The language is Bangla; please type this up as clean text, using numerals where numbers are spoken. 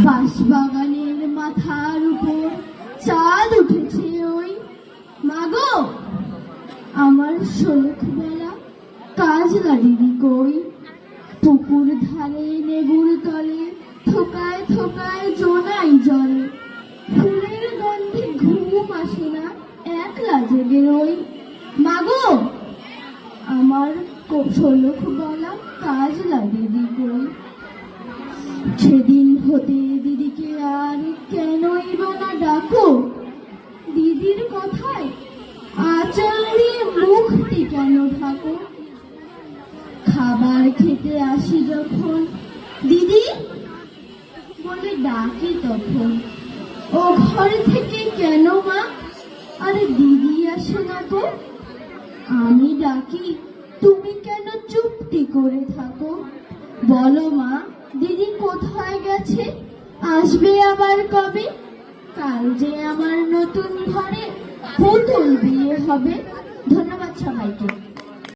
বাঁশবাগানের মাথার উপর চাঁদ উঠেছে ওই। মাগো, আমার শোলক বেলা কাজলা দিদি কই? পুকুর ধারে লেবুর তলে থোকায় থোকায় জোনাই জলে, ফুলের গন্ধে ঘুম আসে না, একলা জেগে রই। মাগো, আমার শোলক বেলা কাজলা দিদি কই? সেদিন হতে দিদিকে আর কেনই বা না ডাকো? দিদির কথায় আঁচল দিয়ে মুখটি কেন ঢাকো? খাবার খেতে আসি যখন দিদি বলে ডাকি তখন, ও ঘর থেকে কেন মা? আরে দিদি আসে না গো। আমি ডাকি, তুমি কেন চুপটি করে থাকো? বলো মা, দিদি কোথায় গেছে? আসবে আবার কবে? কাল যে আমার নতুন ঘরে পুতুল বিয়ে হবে। ধন্যবাদ সবাইকে।